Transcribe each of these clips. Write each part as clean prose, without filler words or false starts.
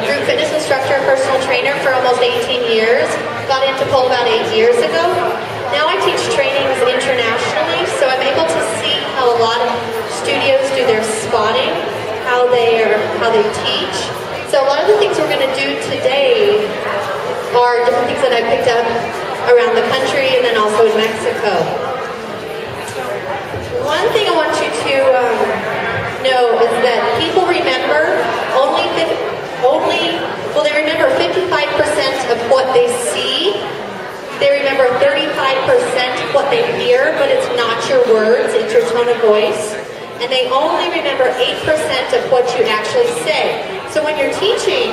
Group fitness instructor, personal trainer for almost 18 years. Got into pole about 8 years ago. Now I teach trainings internationally, so I'm able to see how a lot of studios do their spotting, how they teach. So a lot of the things we're going to do today are different things that I picked up around the country and then also in Mexico. One thing I want you to know is that people remember they remember 55% of what they see. They remember 35% of what they hear, but it's not your words, it's your tone of voice. And they only remember 8% of what you actually say. So when you're teaching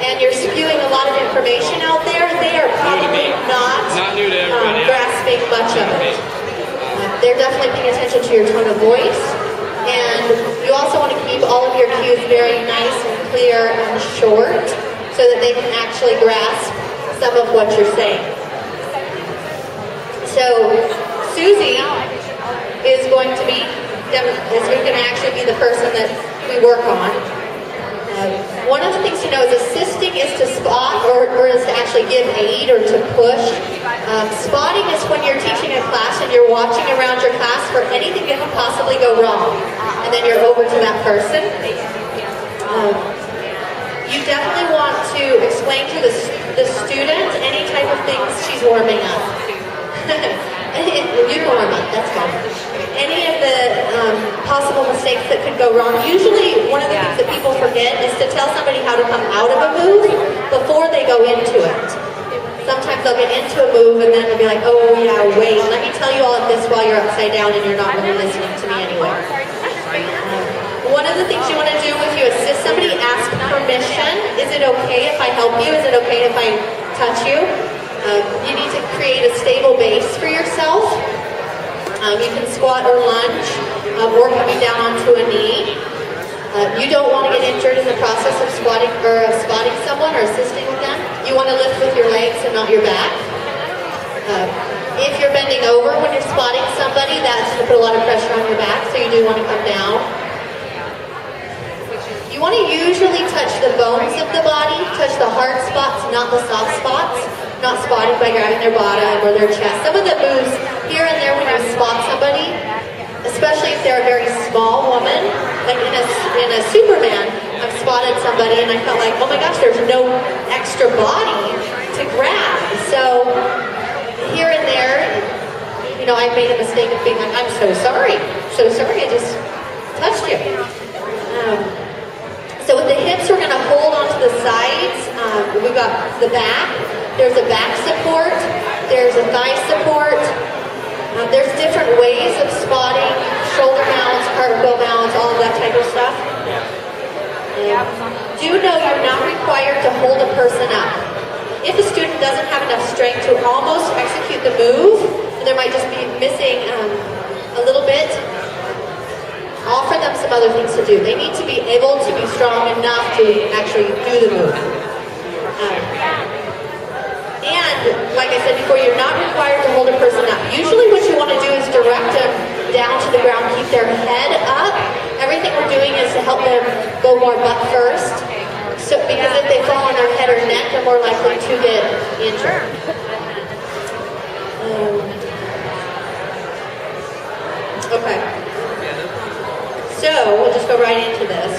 and you're spewing a lot of information out there, they are probably not grasping much of it. They're definitely paying attention to your tone of voice. And you also want to keep all of your cues very nice and clear and short so that they can actually grasp some of what you're saying. So Susie is going to actually be the person that we work on. One of the things to know is assisting is to spot or is to actually give aid or to push. Spotting is when you're teaching a class and you're watching around your class for anything that could possibly go wrong. And then you're over to that person. You definitely want to explain to the student any type of things she's warming up. You can warm up, that's fine. Any of the possible mistakes that could go wrong. Usually one of the things that people forget is to tell somebody how to come out of a move before they go into it. Sometimes they'll get into a move and then they'll be like, oh yeah, wait, let me tell you all of this while you're upside down and you're not really listening to me anyway. One of the things you want to do if you assist somebody, ask permission. Is it okay if I help you? Is it okay if I touch you? You need to create a stable base for yourself. You can squat or lunge or coming down onto a knee. You don't want to get injured in the process of squatting or of spotting someone or assisting with them. You want to lift with your legs and not your back. If you're bending over when you're spotting somebody, that's going to put a lot of pressure on your back, so you do want to come down. You want to usually touch the bones of the body, touch the hard spots, not the soft spots. Not spotting by grabbing their bottom or their chest. Some of the moves here and there when you spot somebody, especially if they're a very small woman, like in a Superman, I've spotted somebody and I felt like, oh my gosh, there's no extra body to grab. So here and there, I made a mistake of being like, I'm so sorry, I just touched you. So with the hips, we're going to hold onto the sides. We've got the back. There's a back support. There's a thigh support. There's different ways of spotting, shoulder mounts, cartwheel mounts, all of that type of stuff. Do know you're not required to hold a person up. If a student doesn't have enough strength to almost execute the move, and there might just be missing a little bit, offer them some other things to do. They need to be able to be strong enough to actually do the move. And, like I said before, you're not required to hold a person up. Usually what you want to do is direct them down to the ground, keep their head up. Everything we're doing is to help them go more butt first. So, because if they fall on their head or neck, they're more likely to get injured. Okay. So, we'll just go right into this.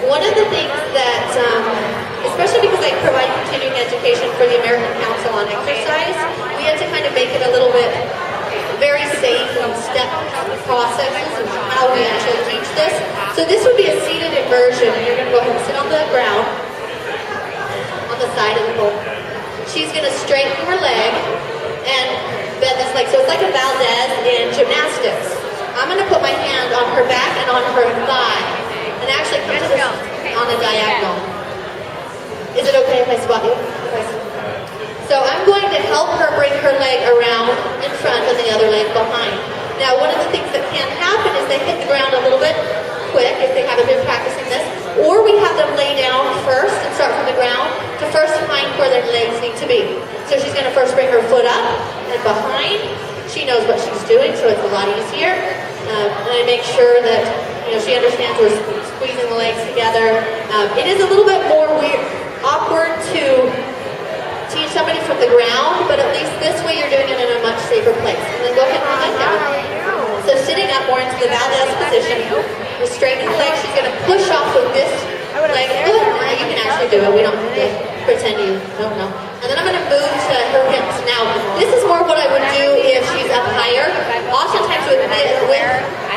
One of the things that, especially because I provide continuing education for the American Council on Exercise, we had to kind of make it a little bit very safe and step processes and how we actually teach this. So this would be a seated inversion. You're going to go ahead and sit on the ground, on the side of the pole. She's going to straighten her leg and bend this leg. So it's like a Valdez in gymnastics. I'm going to put my hand on her back and on her thigh. And actually come to this on a diagonal. Is it okay if I spot you? So I'm going to help her bring her leg around in front and the other leg behind. Now one of the things that can happen is they hit the ground a little bit quick if they haven't been practicing this, or we have them lay down first and start from the ground to first find where their legs need to be. So she's going to first bring her foot up and behind, she knows what she's doing, so it's a lot easier. And I make sure that she understands we're squeezing the legs together. It is a little bit more awkward to teach somebody from the ground, but at least this way you're doing it in a much safer place. And then go ahead and bring that down. So sitting up more into the Valdez position, we're straightening the legs. She's going to push off with this leg. You can actually do it. We don't have to pretend you don't know. And then I'm going to move to her hips. Now, this is more what I would do if she's up higher. Oftentimes with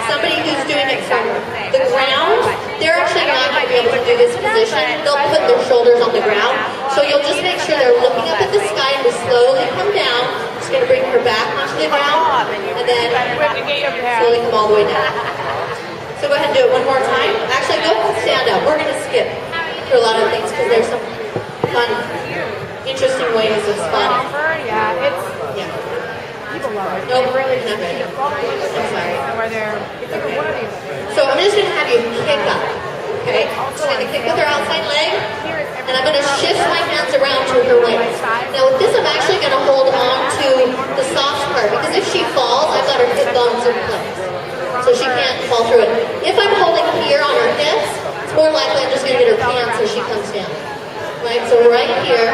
somebody who's doing it from the ground, they're actually not going to be able to do this position. They'll put their shoulders on the ground. So you'll just make sure they're looking up at the sky and will slowly come down. Just going to bring her back onto the ground and then slowly come all the way down. So go ahead and do it one more time. Actually, go ahead and stand up. We're going to skip through a lot of things because there's some fun, interesting ways of spotting. Yeah. People love it. Nope, really not ready. I'm sorry. Okay. So I'm just going to have you kick up. Okay? So I'm going to kick with her outside leg, and I'm going to shift my hands around to her waist. Now with this, I'm actually going to hold on to the soft part, because if she falls, I've got her hip bones in place. So she can't fall through it. If I'm holding here on her hips, it's more likely I'm just going to get her pants as she comes down. Right? So right here,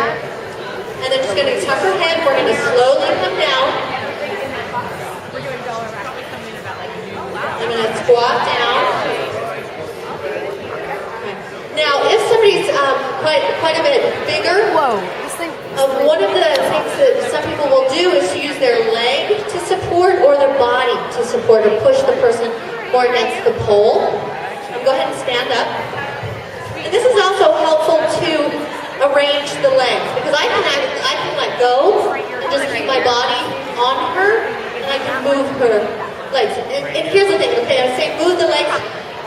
and then just going to tuck her head. We're going to slowly come down. I'm going to squat down. Okay. Now, if somebody's quite a bit bigger, one of the things that some people will do is to use their leg to support or their body to support or push the person more against the pole. Go ahead and stand up. And this is also helpful to arrange the legs, because I can let go and just keep my body on her, and I can move her legs. And here's the thing, okay, I say move the legs.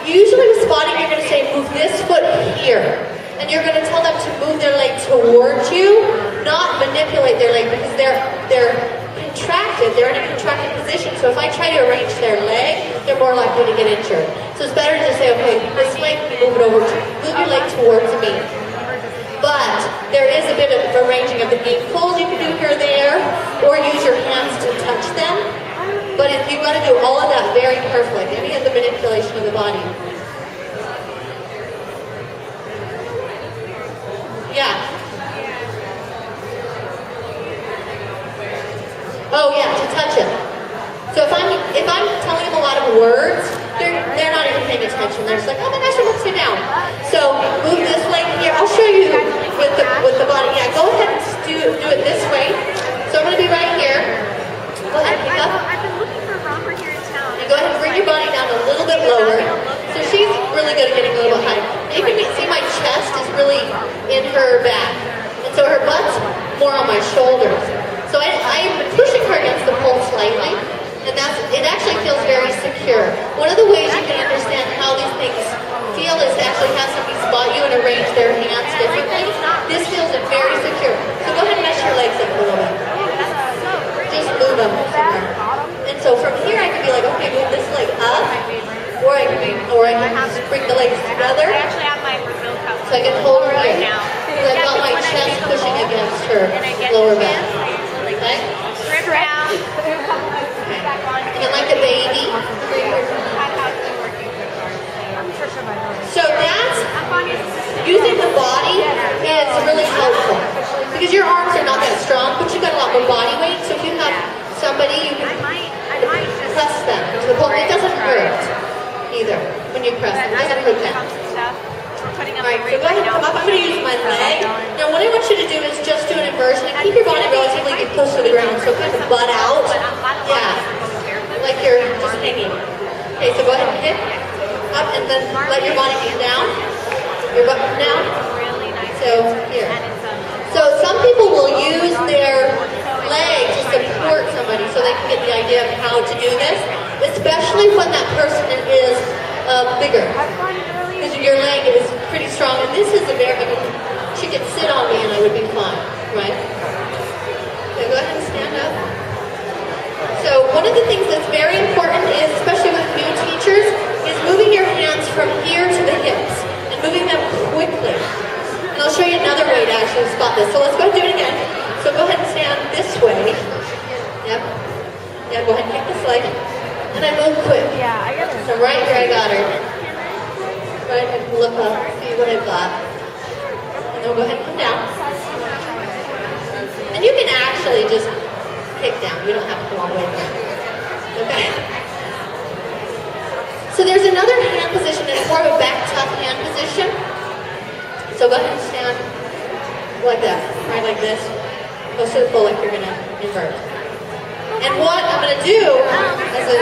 Usually with spotting, you're going to say move this foot here. And you're going to tell them to move their leg towards you, not manipulate their leg, because they're contracted. They're in a contracted position. So if I try to arrange their leg, they're more likely to get injured. So it's better to just say, okay, this leg, move it over, move your leg towards me. But there is a bit of arranging of the knee pulls you can do here or there, or use your hands to touch them. But you've got to do all of that very carefully, any of the manipulation of the body. Yeah. Oh yeah, to touch it. So if I'm telling them a lot of words, they're not even paying attention. They're just like, oh my gosh, I'm upside down. So move this leg here. I'll show you with the body. Yeah, go ahead and do it this way. So I'm going to be right here. Go ahead, pick up. I've been looking for a romper here in town. And go ahead and bring your body down a little bit lower. So she's really good at getting a little bit high. You can see my chest is really in her back. And so her butt's more on my shoulders. So I'm pushing her against the pole slightly. And it actually feels very secure. One of the ways you can understand how these things feel is to actually have somebody spot you and arrange their hands differently. This feels very secure. So go ahead and mesh your legs up a little bit. Just move them. And so from here I can be like, okay, move this leg up, or I can just bring the legs together. So I can hold her here. So I've got my chest pushing against her lower back. Okay? And then like a baby. So that's using the body is really helpful, because your arms are not that strong, but you've got a lot more body weight. So if you have somebody, you can press them to the pole. It doesn't hurt either when you press them. It doesn't hurt them. Alright, so go ahead and come up. I'm going to use my leg. Now what I want you to do is just do an inversion and keep your body relatively close to the ground. So kind of butt out. Yeah. Like you're just hanging. Okay, so go ahead and hit up and then let your body come down. Your butt come down. So here. So some people will use their leg to support somebody so they can get the idea of how to do this, especially when that person is bigger. Because your leg is pretty strong, and this is she could sit on me and I would be fine, right? Okay, go ahead and stand up. So one of the things that's very important is, especially with new teachers, is moving your hands from here to the hips and moving them quickly. And I'll show you another way to actually spot this. So let's go do it again. So go ahead and stand this way. Yep. Yep. what I've got. And then we'll go ahead and come down. And you can actually just kick down. You don't have to go all the way down. Okay? So there's another hand position. It's more of a back tuck hand position. So go ahead and stand like that, right like this. Go to the full like you're going to invert. And what I'm going to do as an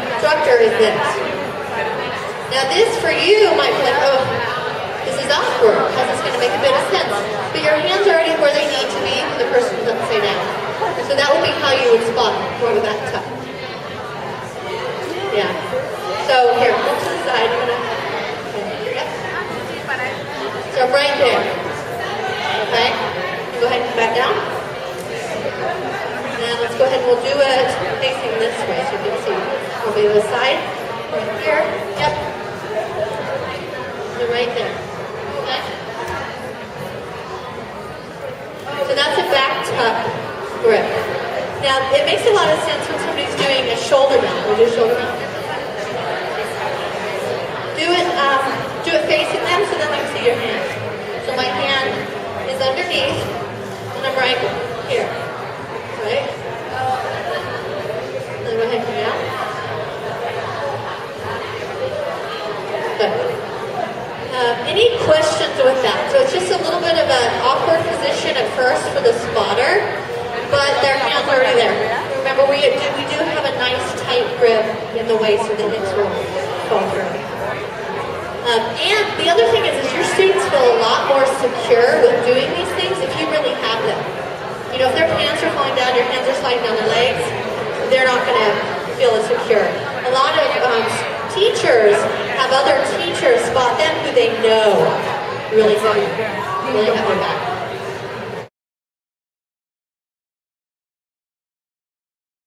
instructor is this. Now this for you might be like, oh, this is awkward because it's going to make a bit of sense. But your hands are already where they need to be for the person who's upside down. So that will be how you would spot for the back tuck. Yeah. So here, look to the side. I'm going to, yep. So I'm right there. Okay? Go ahead and come back down. And let's go ahead and we'll do it facing this way so you can see. Over the other side. Right here. Yep. So right there. Okay? So that's a back tuck grip. Now, it makes a lot of sense when somebody's doing a shoulder mount. We'll do a shoulder mount. Do it facing them so then I can see your hand. So my hand is underneath and I'm right here. Right? Then go ahead and come down. Good. Any questions with that? So it's just a little bit of an awkward position at first for the spotter, but their hands are already there. Remember, we do have a nice tight grip in the waist so the hips will fall through. And the other thing is your students feel a lot more secure with doing these things if you really have them. You know, if their pants are falling down, your hands are sliding down their legs, they're not going to feel as secure. A lot of teachers have other teachers spot them who they know really have their back.